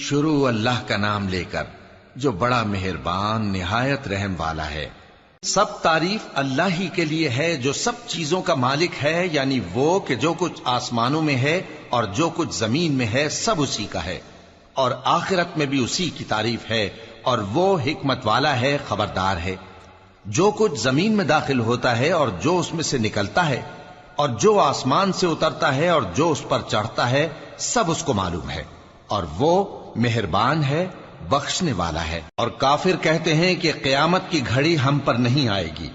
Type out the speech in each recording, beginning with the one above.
شروع اللہ کا نام لے کر جو بڑا مہربان نہایت رحم والا ہے۔ سب تعریف اللہ ہی کے لیے ہے جو سب چیزوں کا مالک ہے، یعنی وہ کہ جو کچھ آسمانوں میں ہے اور جو کچھ زمین میں ہے سب اسی کا ہے، اور آخرت میں بھی اسی کی تعریف ہے، اور وہ حکمت والا ہے، خبردار ہے۔ جو کچھ زمین میں داخل ہوتا ہے اور جو اس میں سے نکلتا ہے، اور جو آسمان سے اترتا ہے اور جو اس پر چڑھتا ہے، سب اس کو معلوم ہے، اور وہ مہربان ہے، بخشنے والا ہے۔ اور کافر کہتے ہیں کہ قیامت کی گھڑی ہم پر نہیں آئے گی۔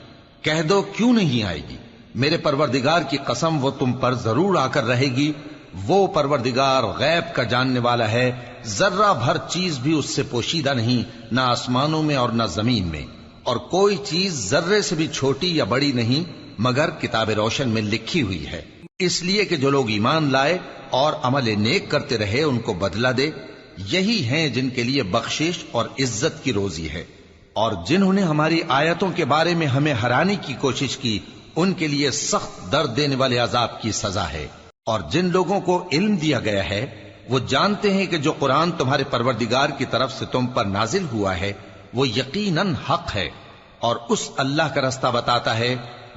کہہ دو کیوں نہیں آئے گی؟ میرے پروردگار کی قسم وہ تم پر ضرور آ کر رہے گی۔ وہ پروردگار غیب کا جاننے والا ہے، ذرہ بھر چیز بھی اس سے پوشیدہ نہیں، نہ آسمانوں میں اور نہ زمین میں، اور کوئی چیز ذرے سے بھی چھوٹی یا بڑی نہیں مگر کتاب روشن میں لکھی ہوئی ہے، اس لیے کہ جو لوگ ایمان لائے اور عمل نیک کرتے رہے ان کو بدلہ دے۔ یہی ہیں جن کے لیے بخشش اور عزت کی روزی ہے، اور جنہوں نے ہماری آیتوں کے بارے میں ہمیں ہرانے کی کوشش کی ان کے لیے سخت درد دینے والے عذاب کی سزا ہے۔ اور جن لوگوں کو علم دیا گیا ہے وہ جانتے ہیں کہ جو قرآن تمہارے پروردگار کی طرف سے تم پر نازل ہوا ہے وہ یقیناً حق ہے، اور اس اللہ کا رستہ بتاتا ہے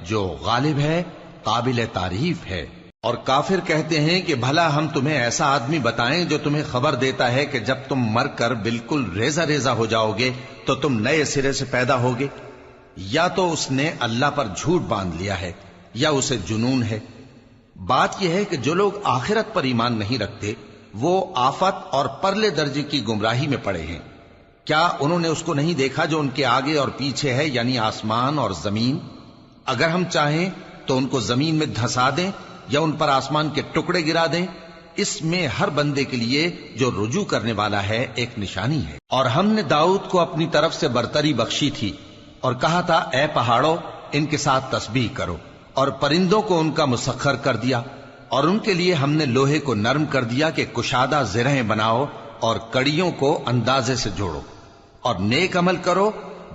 جو غالب ہے، قابل تعریف ہے۔ اور کافر کہتے ہیں کہ بھلا ہم تمہیں ایسا آدمی بتائیں جو تمہیں خبر دیتا ہے کہ جب تم مر کر بالکل ریزہ ریزہ ہو جاؤ گے تو تم نئے سرے سے پیدا ہوگے؟ یا تو اس نے اللہ پر جھوٹ باندھ لیا ہے یا اسے جنون ہے۔ بات یہ ہے کہ جو لوگ آخرت پر ایمان نہیں رکھتے وہ آفت اور پرلے درجے کی گمراہی میں پڑے ہیں۔ کیا انہوں نے اس کو نہیں دیکھا جو ان کے آگے اور پیچھے ہے، یعنی آسمان اور زمین؟ اگر ہم چاہیں تو ان کو زمین میں دھسا دیں یا ان پر آسمان کے ٹکڑے گرا دیں، اس میں ہر بندے کے لیے جو رجوع کرنے والا ہے ایک نشانی ہے۔ اور ہم نے داؤد کو اپنی طرف سے برتری بخشی تھی اور کہا تھا اے پہاڑوں ان کے ساتھ تسبیح کرو، اور پرندوں کو ان کا مسخر کر دیا، اور ان کے لیے ہم نے لوہے کو نرم کر دیا کہ کشادہ زرہیں بناؤ اور کڑیوں کو اندازے سے جوڑو، اور نیک عمل کرو،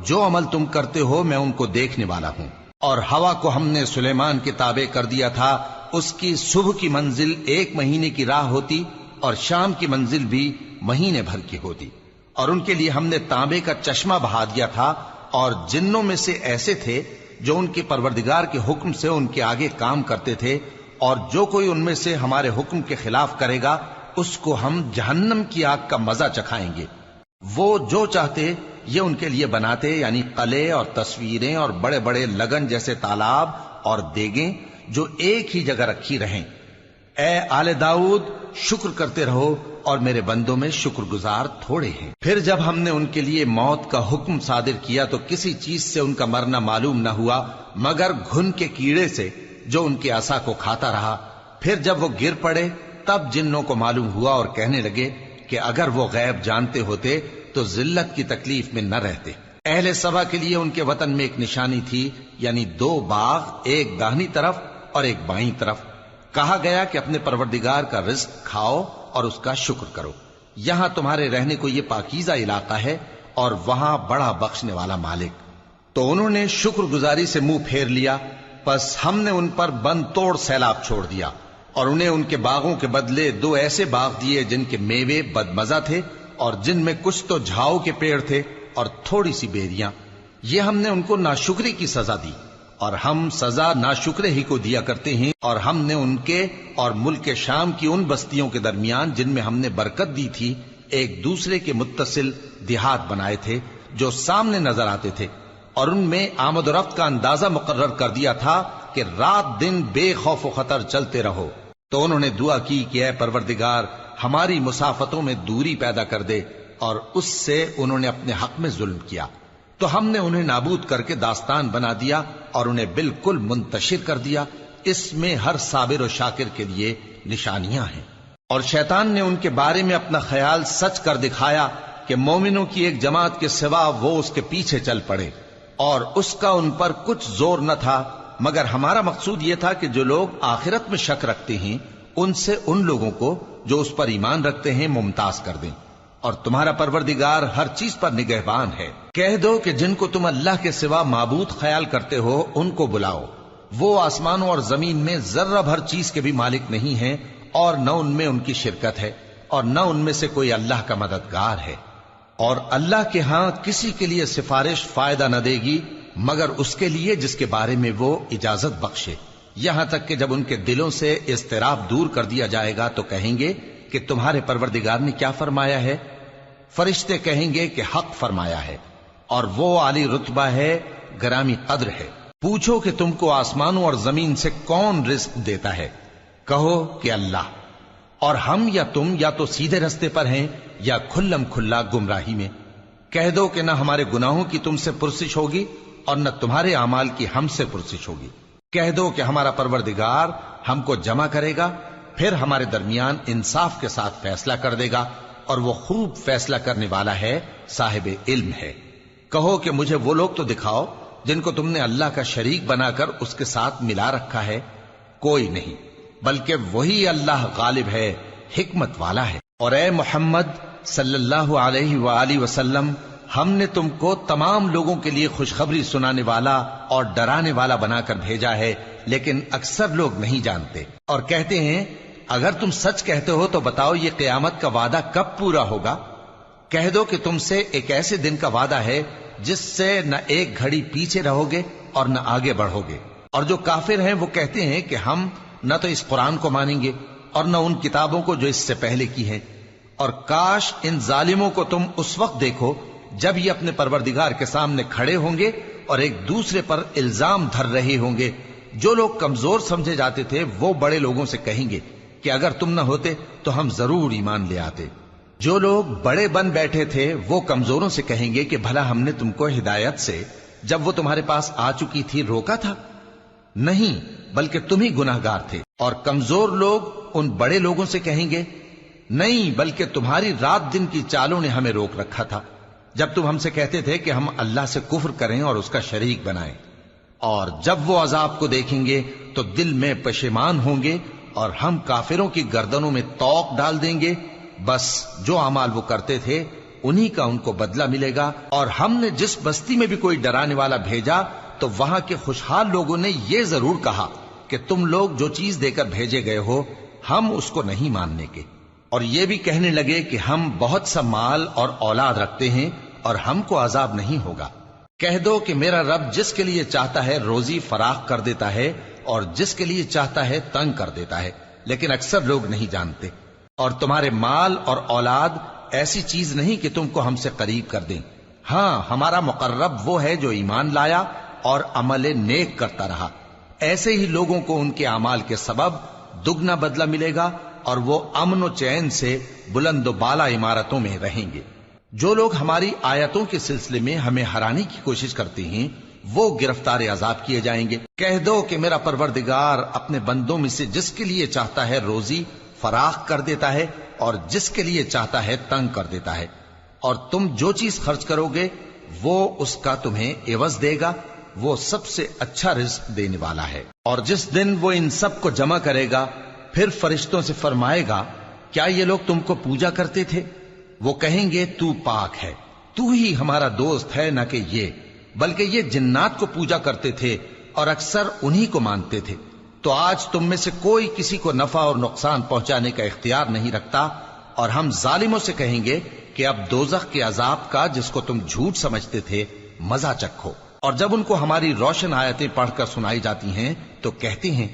جو عمل تم کرتے ہو میں ان کو دیکھنے والا ہوں۔ اور ہوا کو ہم نے سلیمان کے تابع کر دیا تھا، اس کی صبح کی منزل 1 مہینے کی راہ ہوتی اور شام کی منزل بھی مہینے بھر کی ہوتی۔ اور ان کے لیے ہم نے تانبے کا چشمہ بہا دیا تھا، اور جنوں میں سے ایسے تھے جو ان کے پروردگار کے حکم سے ان کے آگے کام کرتے تھے، اور جو کوئی ان میں سے ہمارے حکم کے خلاف کرے گا اس کو ہم جہنم کی آگ کا مزہ چکھائیں گے۔ وہ جو چاہتے یہ ان کے لیے بناتے، یعنی قلعے اور تصویریں اور بڑے بڑے لگن جیسے تالاب اور دیگیں جو ایک ہی جگہ رکھی رہیں۔ اے آل داؤد شکر کرتے رہو، اور میرے بندوں میں شکر گزار تھوڑے ہیں۔ پھر جب ہم نے ان کے لیے موت کا حکم صادر کیا تو کسی چیز سے ان کا مرنا معلوم نہ ہوا مگر گھن کے کیڑے سے جو ان کے عصا کو کھاتا رہا۔ پھر جب وہ گر پڑے تب جنوں کو معلوم ہوا اور کہنے لگے کہ اگر وہ غیب جانتے ہوتے تو ذلت کی تکلیف میں نہ رہتے۔ اہل سبا کے لیے ان کے وطن میں ایک نشانی تھی، یعنی 2 باغ، ایک داہنی طرف اور ایک بائیں طرف۔ کہا گیا کہ اپنے پروردگار کا رزق کھاؤ اور اس کا شکر کرو، یہاں تمہارے رہنے کو یہ پاکیزہ علاقہ ہے اور وہاں بڑا بخشنے والا مالک۔ تو انہوں نے شکر گزاری سے منہ پھیر لیا، پس ہم نے ان پر بند توڑ سیلاب چھوڑ دیا، اور انہیں ان کے باغوں کے بدلے 2 ایسے باغ دیے جن کے میوے بدمزہ تھے اور جن میں کچھ تو جھاؤ کے پیڑ تھے اور تھوڑی سی بیریاں۔ یہ ہم نے ان کو ناشکری کی سزا دی، اور ہم سزا ناشکرے ہی کو دیا کرتے ہیں۔ اور ہم نے ان کے اور ملک شام کی ان بستیوں کے درمیان جن میں ہم نے برکت دی تھی ایک دوسرے کے متصل دیہات بنائے تھے جو سامنے نظر آتے تھے، اور ان میں آمد و رفت کا اندازہ مقرر کر دیا تھا کہ رات دن بے خوف و خطر چلتے رہو۔ تو انہوں نے دعا کی کہ اے پروردگار ہماری مسافتوں میں دوری پیدا کر دے، اور اس سے انہوں نے اپنے حق میں ظلم کیا، تو ہم نے انہیں نابود کر کے داستان بنا دیا اور انہیں بالکل منتشر کر دیا۔ اس میں ہر صابر و شاکر کے لیے نشانیاں ہیں۔ اور شیطان نے ان کے بارے میں اپنا خیال سچ کر دکھایا کہ مومنوں کی ایک جماعت کے سوا وہ اس کے پیچھے چل پڑے، اور اس کا ان پر کچھ زور نہ تھا، مگر ہمارا مقصود یہ تھا کہ جو لوگ آخرت میں شک رکھتے ہیں ان سے ان لوگوں کو جو اس پر ایمان رکھتے ہیں ممتاز کر دیں، اور تمہارا پروردگار ہر چیز پر نگہبان ہے۔ کہہ دو کہ جن کو تم اللہ کے سوا معبود خیال کرتے ہو ان کو بلاؤ، وہ آسمانوں اور زمین میں ذرہ بھر چیز کے بھی مالک نہیں ہیں اور نہ ان میں ان کی شرکت ہے، اور نہ ان میں سے کوئی اللہ کا مددگار ہے، اور اللہ کے ہاں کسی کے لیے سفارش فائدہ نہ دے گی مگر اس کے لیے جس کے بارے میں وہ اجازت بخشے، یہاں تک کہ جب ان کے دلوں سے اضطراب دور کر دیا جائے گا تو کہیں گے کہ تمہارے پروردگار نے کیا فرمایا ہے؟ فرشتے کہیں گے کہ حق فرمایا ہے، اور وہ عالی رتبہ ہے، گرامی قدر ہے۔ پوچھو کہ تم کو آسمانوں اور زمین سے کون رزق دیتا ہے؟ کہو کہ اللہ، اور ہم یا تم یا تو سیدھے رستے پر ہیں یا کھلم کھلا گمراہی میں۔ کہہ دو کہ نہ ہمارے گناہوں کی تم سے پرسش ہوگی اور نہ تمہارے اعمال کی ہم سے پرسش ہوگی۔ کہہ دو کہ ہمارا پروردگار ہم کو جمع کرے گا، پھر ہمارے درمیان انصاف کے ساتھ فیصلہ کر دے گا، اور وہ خوب فیصلہ کرنے والا ہے، صاحب علم ہے۔ کہو کہ مجھے وہ لوگ تو دکھاؤ جن کو تم نے اللہ کا شریک بنا کر اس کے ساتھ ملا رکھا ہے۔ کوئی نہیں، بلکہ وہی اللہ غالب ہے، حکمت والا ہے۔ اور اے محمد صلی اللہ علیہ وآلہ وسلم، ہم نے تم کو تمام لوگوں کے لیے خوشخبری سنانے والا اور ڈرانے والا بنا کر بھیجا ہے، لیکن اکثر لوگ نہیں جانتے، اور کہتے ہیں اگر تم سچ کہتے ہو تو بتاؤ یہ قیامت کا وعدہ کب پورا ہوگا؟ کہہ دو کہ تم سے ایک ایسے دن کا وعدہ ہے جس سے نہ ایک گھڑی پیچھے رہو گے اور نہ آگے بڑھو گے۔ اور جو کافر ہیں وہ کہتے ہیں کہ ہم نہ تو اس قرآن کو مانیں گے اور نہ ان کتابوں کو جو اس سے پہلے کی ہیں، اور کاش ان ظالموں کو تم اس وقت دیکھو جب یہ اپنے پروردگار کے سامنے کھڑے ہوں گے اور ایک دوسرے پر الزام دھر رہے ہوں گے۔ جو لوگ کمزور سمجھے جاتے تھے وہ بڑے لوگوں سے کہیں گے کہ اگر تم نہ ہوتے تو ہم ضرور ایمان لے آتے۔ جو لوگ بڑے بن بیٹھے تھے وہ کمزوروں سے کہیں گے کہ بھلا ہم نے تم کو ہدایت سے جب وہ تمہارے پاس آ چکی تھی روکا تھا؟ نہیں، بلکہ تم ہی گناہگار تھے۔ اور کمزور لوگ ان بڑے لوگوں سے کہیں گے نہیں، بلکہ تمہاری رات دن کی چالوں نے ہمیں روک رکھا تھا جب تم ہم سے کہتے تھے کہ ہم اللہ سے کفر کریں اور اس کا شریک بنائیں۔ اور جب وہ عذاب کو دیکھیں گے تو دل میں پشیمان ہوں گے، اور ہم کافروں کی گردنوں میں طوق ڈال دیں گے، بس جو اعمال وہ کرتے تھے انہی کا ان کو بدلہ ملے گا۔ اور ہم نے جس بستی میں بھی کوئی ڈرانے والا بھیجا تو وہاں کے خوشحال لوگوں نے یہ ضرور کہا کہ تم لوگ جو چیز دے کر بھیجے گئے ہو ہم اس کو نہیں ماننے کے، اور یہ بھی کہنے لگے کہ ہم بہت سا مال اور اولاد رکھتے ہیں اور ہم کو عذاب نہیں ہوگا۔ کہہ دو کہ میرا رب جس کے لیے چاہتا ہے روزی فراخ کر دیتا ہے اور جس کے لیے چاہتا ہے تنگ کر دیتا ہے، لیکن اکثر لوگ نہیں جانتے۔ اور تمہارے مال اور اولاد ایسی چیز نہیں کہ تم کو ہم سے قریب کر دیں، ہاں ہمارا مقرب وہ ہے جو ایمان لایا اور عمل نیک کرتا رہا۔ ایسے ہی لوگوں کو ان کے اعمال کے سبب دگنا بدلہ ملے گا، اور وہ امن و چین سے بلند و بالا عمارتوں میں رہیں گے۔ جو لوگ ہماری آیتوں کے سلسلے میں ہمیں ہرانے کی کوشش کرتے ہیں وہ گرفتار عذاب کیے جائیں گے۔ کہہ دو کہ میرا پروردگار اپنے بندوں میں سے جس کے لیے چاہتا ہے روزی فراخ کر دیتا ہے اور جس کے لیے چاہتا ہے تنگ کر دیتا ہے، اور تم جو چیز خرچ کرو گے وہ اس کا تمہیں عوض دے گا، وہ سب سے اچھا رزق دینے والا ہے۔ اور جس دن وہ ان سب کو جمع کرے گا پھر فرشتوں سے فرمائے گا کیا یہ لوگ تم کو پوجا کرتے تھے؟ وہ کہیں گے تو پاک ہے، تو ہی ہمارا دوست ہے، نہ کہ یہ، بلکہ یہ جنات کو پوجا کرتے تھے اور اکثر انہی کو مانتے تھے۔ تو آج تم میں سے کوئی کسی کو نفع اور نقصان پہنچانے کا اختیار نہیں رکھتا، اور ہم ظالموں سے کہیں گے کہ اب دوزخ کے عذاب کا جس کو تم جھوٹ سمجھتے تھے مزہ چکھو۔ اور جب ان کو ہماری روشن آیتیں پڑھ کر سنائی جاتی ہیں تو کہتے ہیں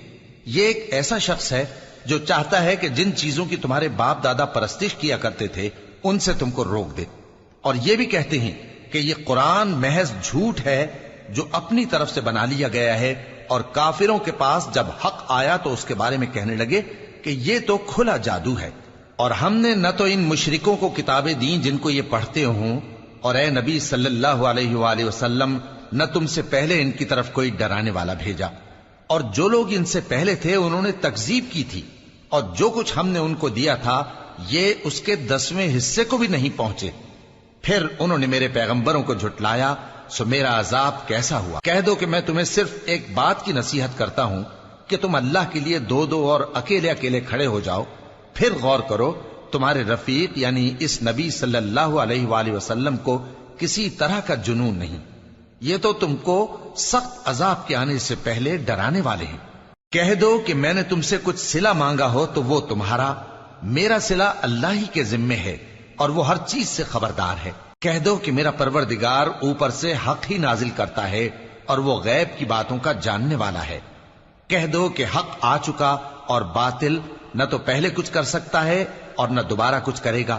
یہ ایک ایسا شخص ہے جو چاہتا ہے کہ جن چیزوں کی تمہارے باپ دادا پرستش کیا کرتے تھے ان سے تم کو روک دے، اور یہ بھی کہتے ہیں کہ یہ قرآن محض جھوٹ ہے جو اپنی طرف سے بنا لیا گیا ہے۔ اور کافروں کے پاس جب حق آیا تو اس کے بارے میں کہنے لگے کہ یہ تو کھلا جادو ہے، اور ہم نے نہ تو ان مشرکوں کو کتابیں دیں جن کو یہ پڑھتے ہوں، اور اے نبی صلی اللہ علیہ وآلہ وسلم نہ تم سے پہلے ان کی طرف کوئی ڈرانے والا بھیجا، اور جو لوگ ان سے پہلے تھے انہوں نے تکذیب کی تھی، اور جو کچھ ہم نے ان کو دیا تھا یہ اس کے 10ویں حصے کو بھی نہیں پہنچے۔ پھر انہوں نے میرے پیغمبروں کو جھٹلایا، سو میرا عذاب کیسا ہوا۔ کہہ دو کہ میں تمہیں صرف ایک بات کی نصیحت کرتا ہوں کہ تم اللہ کے لیے دو دو اور اکیلے اکیلے کھڑے ہو جاؤ، پھر غور کرو تمہارے رفیق یعنی اس نبی صلی اللہ علیہ وآلہ وسلم کو کسی طرح کا جنون نہیں، یہ تو تم کو سخت عذاب کے آنے سے پہلے ڈرانے والے ہیں۔ کہہ دو کہ میں نے تم سے کچھ صلہ مانگا ہو تو وہ تمہارا، میرا صلہ اللہ ہی کے ذمے ہے اور وہ ہر چیز سے خبردار ہے۔ کہہ دو کہ میرا پروردگار اوپر سے حق ہی نازل کرتا ہے اور وہ غیب کی باتوں کا جاننے والا ہے۔ کہہ دو کہ حق آ چکا اور باطل نہ تو پہلے کچھ کر سکتا ہے اور نہ دوبارہ کچھ کرے گا۔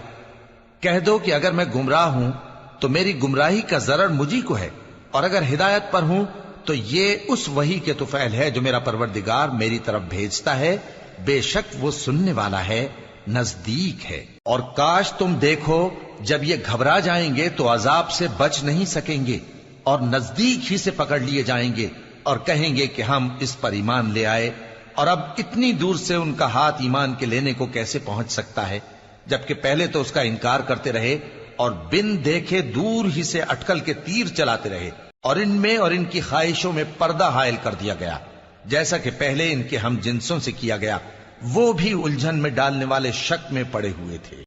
کہہ دو کہ اگر میں گمراہ ہوں تو میری گمراہی کا ضرر مجھی کو ہے، اور اگر ہدایت پر ہوں تو یہ اس وحی کے طفیل ہے جو میرا پروردگار میری طرف بھیجتا ہے، بے شک وہ سننے والا ہے، نزدیک ہے۔ اور کاش تم دیکھو جب یہ گھبرا جائیں گے تو عذاب سے بچ نہیں سکیں گے اور نزدیک ہی سے پکڑ لیے جائیں گے اور کہیں گے کہ ہم اس پر ایمان لے آئے، اور اب اتنی دور سے ان کا ہاتھ ایمان کے لینے کو کیسے پہنچ سکتا ہے، جبکہ پہلے تو اس کا انکار کرتے رہے اور بن دیکھے دور ہی سے اٹکل کے تیر چلاتے رہے، اور ان میں اور ان کی خواہشوں میں پردہ حائل کر دیا گیا، جیسا کہ پہلے ان کے ہم جنسوں سے کیا گیا، وہ بھی الجھن میں ڈالنے والے شک میں پڑے ہوئے تھے۔